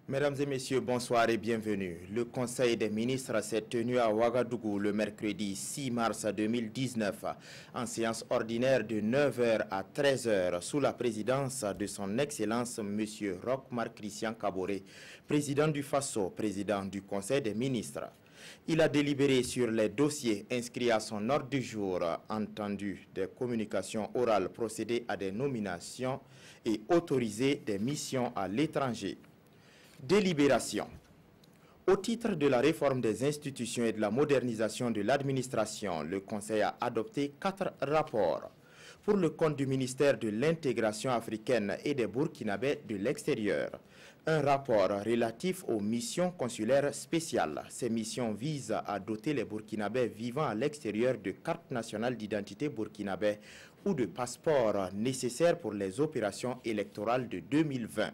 Mesdames et messieurs, bonsoir et bienvenue. Le Conseil des ministres s'est tenu à Ouagadougou le mercredi 6 mars 2019 en séance ordinaire de 9h à 13h sous la présidence de son Excellence M. Roch-Marc Christian Kaboré, président du FASO, président du Conseil des ministres. Il a délibéré sur les dossiers inscrits à son ordre du jour, entendu des communications orales, procédé à des nominations et autorisé des missions à l'étranger. Délibération. Au titre de la réforme des institutions et de la modernisation de l'administration, le Conseil a adopté 4 rapports. Pour le compte du ministère de l'intégration africaine et des Burkinabés de l'extérieur, un rapport relatif aux missions consulaires spéciales. Ces missions visent à doter les Burkinabés vivant à l'extérieur de cartes nationales d'identité burkinabé ou de passeports nécessaires pour les opérations électorales de 2020.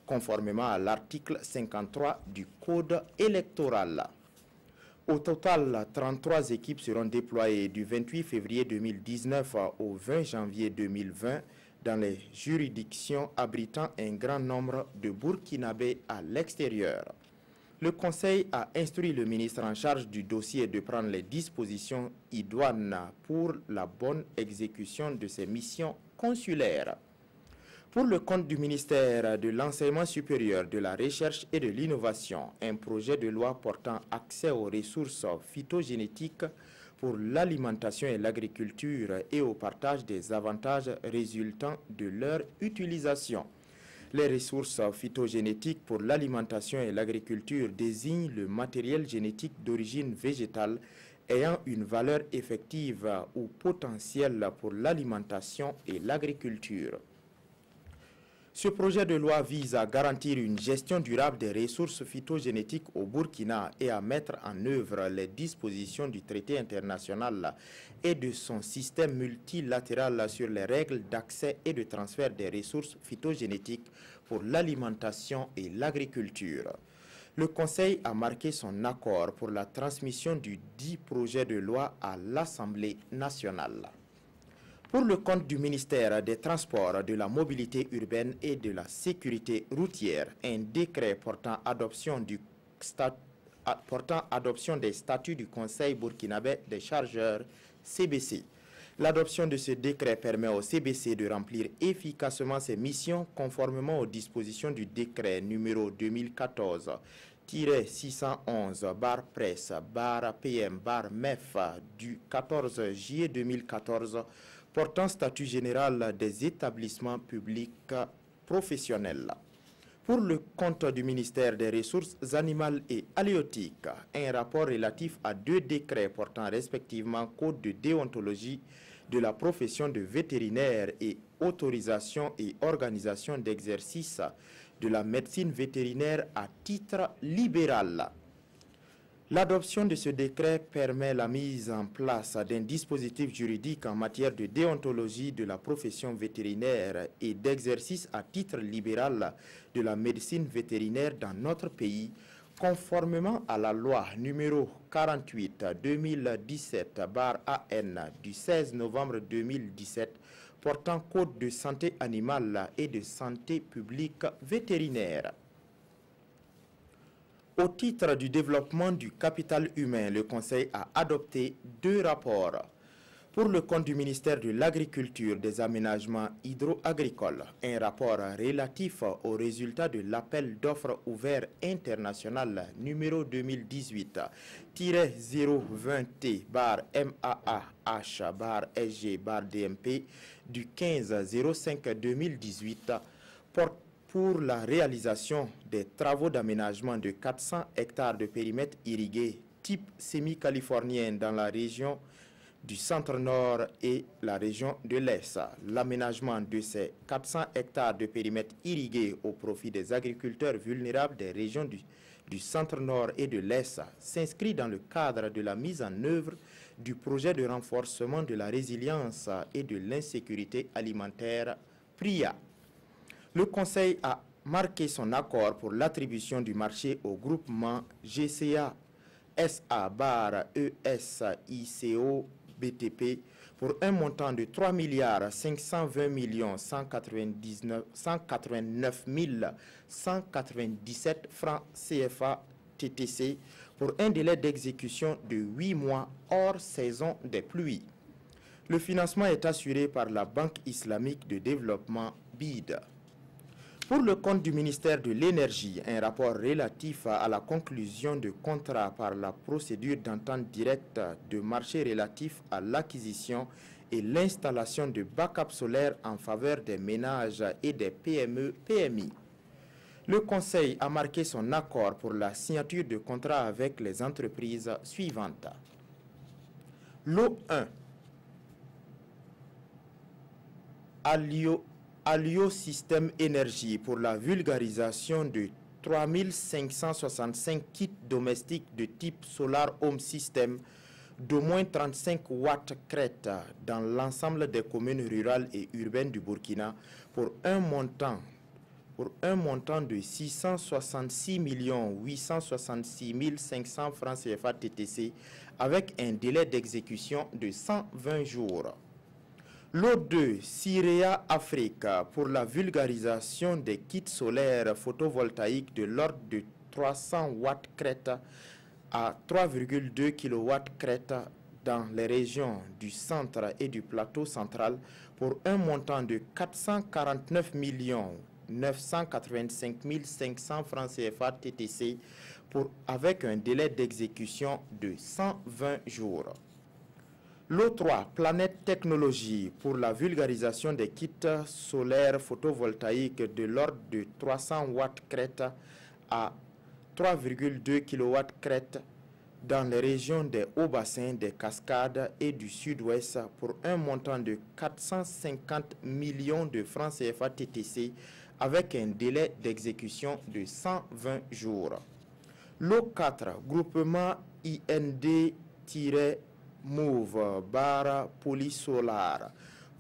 Conformément à l'article 53 du Code électoral. Au total, 33 équipes seront déployées du 28 février 2019 au 20 janvier 2020 dans les juridictions abritant un grand nombre de Burkinabés à l'extérieur. Le Conseil a instruit le ministre en charge du dossier de prendre les dispositions idoines pour la bonne exécution de ces missions consulaires. Pour le compte du ministère de l'Enseignement supérieur, de la Recherche et de l'Innovation, un projet de loi portant accès aux ressources phytogénétiques pour l'alimentation et l'agriculture et au partage des avantages résultant de leur utilisation. Les ressources phytogénétiques pour l'alimentation et l'agriculture désignent le matériel génétique d'origine végétale ayant une valeur effective ou potentielle pour l'alimentation et l'agriculture. Ce projet de loi vise à garantir une gestion durable des ressources phytogénétiques au Burkina et à mettre en œuvre les dispositions du traité international et de son système multilatéral sur les règles d'accès et de transfert des ressources phytogénétiques pour l'alimentation et l'agriculture. Le Conseil a marqué son accord pour la transmission du dit projet de loi à l'Assemblée nationale. Pour le compte du ministère des Transports, de la Mobilité urbaine et de la Sécurité routière, un décret portant adoption des statuts du Conseil burkinabé des chargeurs CBC. L'adoption de ce décret permet au CBC de remplir efficacement ses missions conformément aux dispositions du décret numéro 2014-611-presse-PM-MEF du 14 juillet 2014 portant statut général des établissements publics professionnels. Pour le compte du ministère des Ressources animales et halieutiques, un rapport relatif à 2 décrets portant respectivement code de déontologie de la profession de vétérinaire et autorisation et organisation d'exercice de la médecine vétérinaire à titre libéral. L'adoption de ce décret permet la mise en place d'un dispositif juridique en matière de déontologie de la profession vétérinaire et d'exercice à titre libéral de la médecine vétérinaire dans notre pays, conformément à la loi numéro 48-2017-AN du 16 novembre 2017 portant code de santé animale et de santé publique vétérinaire. Au titre du développement du capital humain, le Conseil a adopté 2 rapports. Pour le compte du ministère de l'Agriculture, des aménagements hydro-agricoles, un rapport relatif aux résultats de l'appel d'offres ouvert international numéro 2018-020T/MAAH/SG/DMP du 15-05-2018 porte pour la réalisation des travaux d'aménagement de 400 hectares de périmètre irrigué type semi-californien dans la région du centre-nord et la région de l'Est. L'aménagement de ces 400 hectares de périmètre irrigué au profit des agriculteurs vulnérables des régions du centre-nord et de l'Est s'inscrit dans le cadre de la mise en œuvre du projet de renforcement de la résilience et de l'insécurité alimentaire PRIA. Le Conseil a marqué son accord pour l'attribution du marché au groupement GCA SA/ESICO BTP pour un montant de 3 milliards 520 millions 189 197 francs CFA TTC pour un délai d'exécution de 8 mois hors saison des pluies. Le financement est assuré par la Banque islamique de développement BID. Pour le compte du ministère de l'Énergie, un rapport relatif à la conclusion de contrat par la procédure d'entente directe de marché relatif à l'acquisition et l'installation de backup solaire en faveur des ménages et des PME-PMI. Le Conseil a marqué son accord pour la signature de contrat avec les entreprises suivantes. Lot 1. Alio Système Énergie pour la vulgarisation de 3565 kits domestiques de type Solar Home System d'au moins 35 watts crête dans l'ensemble des communes rurales et urbaines du Burkina pour un montant de 666 866 500 francs CFA TTC avec un délai d'exécution de 120 jours. Lot 2, Syria Afrique, pour la vulgarisation des kits solaires photovoltaïques de l'ordre de 300 watts crête à 3,2 kW crête dans les régions du centre et du plateau central pour un montant de 449 985 500 francs CFA TTC avec un délai d'exécution de 120 jours. Lot 3, Planète Technologie pour la vulgarisation des kits solaires photovoltaïques de l'ordre de 300 watts crête à 3,2 kW crête dans les régions des hauts-bassins, des cascades et du sud-ouest pour un montant de 450 millions de francs CFA TTC avec un délai d'exécution de 120 jours. Lot 4, Groupement IND-Move barra Polysolar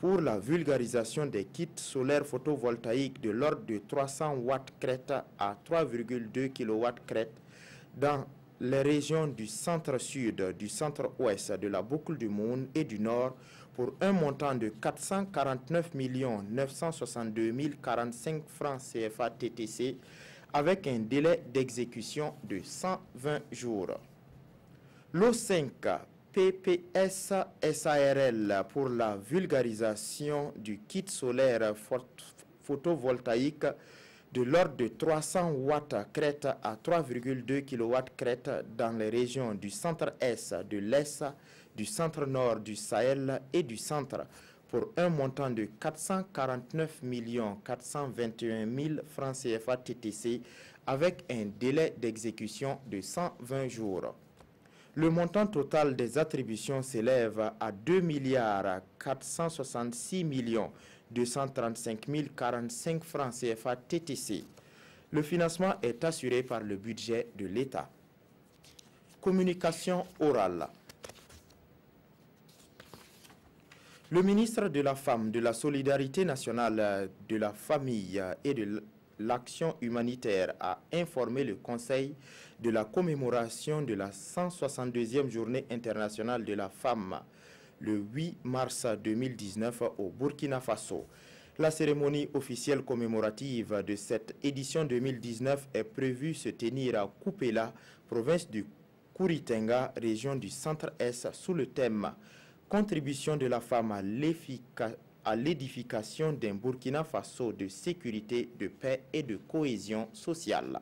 pour la vulgarisation des kits solaires photovoltaïques de l'ordre de 300 watts crête à 3,2 kW crête dans les régions du centre-sud, du centre-ouest, de la boucle du Monde et du Nord pour un montant de 449 962 045 francs CFA TTC avec un délai d'exécution de 120 jours. Lot 5, PPS SARL pour la vulgarisation du kit solaire photovoltaïque de l'ordre de 300 watts crête à 3,2 kW crête dans les régions du centre-est, de l'est, du centre-nord, du Sahel et du centre pour un montant de 449 421 000 francs CFA TTC avec un délai d'exécution de 120 jours. Le montant total des attributions s'élève à 2 466 235 045 francs CFA TTC. Le financement est assuré par le budget de l'État. Communication orale. Le ministre de la Femme, de la Solidarité nationale, de la Famille et de l'Action humanitaire a informé le Conseil de la commémoration de la 162e Journée internationale de la femme, le 8 mars 2019 au Burkina Faso. La cérémonie officielle commémorative de cette édition 2019 est prévue se tenir à Koupela, province du Kouritenga, région du centre-est, sous le thème « Contribution de la femme à l'édification d'un Burkina Faso de sécurité, de paix et de cohésion sociale ».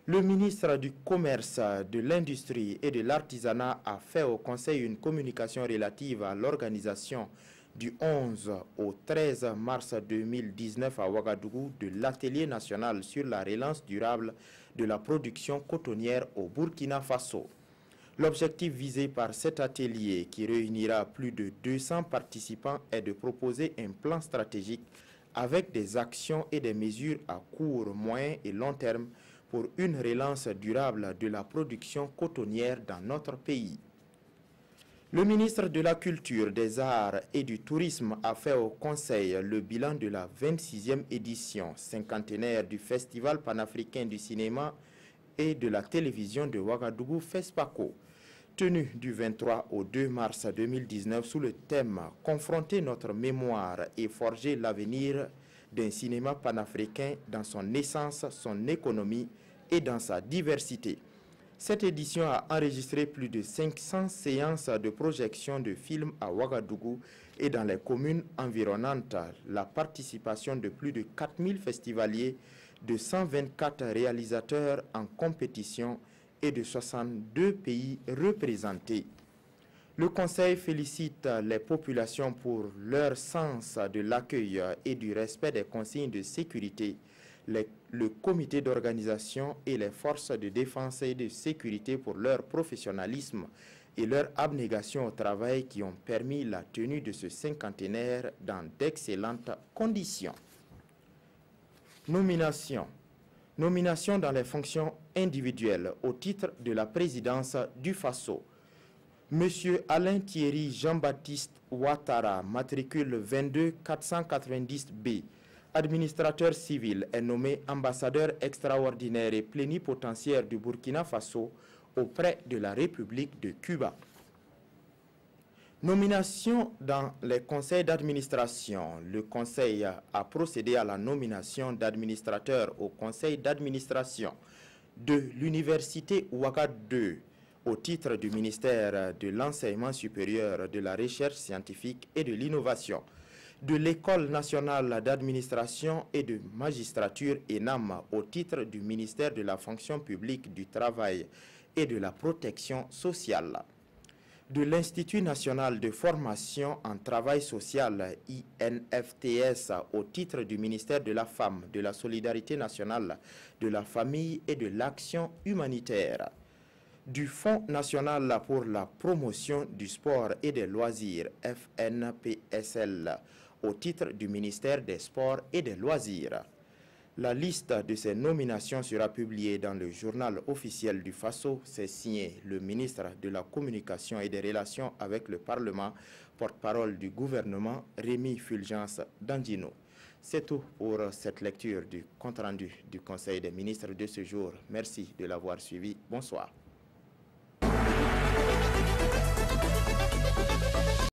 Le ministre du Commerce, de l'Industrie et de l'Artisanat a fait au Conseil une communication relative à l'organisation du 11 au 13 mars 2019 à Ouagadougou de l'Atelier national sur la relance durable de la production cotonnière au Burkina Faso. L'objectif visé par cet atelier, qui réunira plus de 200 participants, est de proposer un plan stratégique avec des actions et des mesures à court, moyen et long terme pour une relance durable de la production cotonnière dans notre pays. Le ministre de la Culture, des Arts et du Tourisme a fait au Conseil le bilan de la 26e édition cinquantenaire du Festival panafricain du cinéma et de la télévision de Ouagadougou, FESPACO. tenue du 23 au 2 mars 2019 sous le thème « Confronter notre mémoire et forger l'avenir d'un cinéma panafricain dans son essence, son économie et dans sa diversité ». Cette édition a enregistré plus de 500 séances de projection de films à Ouagadougou et dans les communes environnantes. La participation de plus de 4000 festivaliers, de 124 réalisateurs en compétition et de 62 pays représentés. Le Conseil félicite les populations pour leur sens de l'accueil et du respect des consignes de sécurité. Le comité d'organisation et les forces de défense et de sécurité pour leur professionnalisme et leur abnégation au travail qui ont permis la tenue de ce cinquantenaire dans d'excellentes conditions. Nomination. Nomination dans les fonctions individuelles au titre de la présidence du FASO. Monsieur Alain Thierry Jean-Baptiste Ouattara, matricule 22 490B, administrateur civil, est nommé ambassadeur extraordinaire et plénipotentiaire du Burkina Faso auprès de la République de Cuba. Nomination dans les conseils d'administration. Le conseil a procédé à la nomination d'administrateurs au conseil d'administration de l'université Ouagadougou au titre du ministère de l'enseignement supérieur, de la recherche scientifique et de l'innovation, de l'École nationale d'administration et de magistrature ENAM au titre du ministère de la fonction publique, du travail et de la protection sociale, de l'Institut national de formation en travail social INFTS au titre du ministère de la Femme, de la Solidarité nationale, de la Famille et de l'Action humanitaire, du Fonds national pour la promotion du sport et des loisirs FNPSL au titre du ministère des Sports et des Loisirs. La liste de ces nominations sera publiée dans le journal officiel du FASO. C'est signé le ministre de la Communication et des Relations avec le Parlement, porte-parole du gouvernement, Rémi Fulgence Dandino. C'est tout pour cette lecture du compte-rendu du Conseil des ministres de ce jour. Merci de l'avoir suivi. Bonsoir.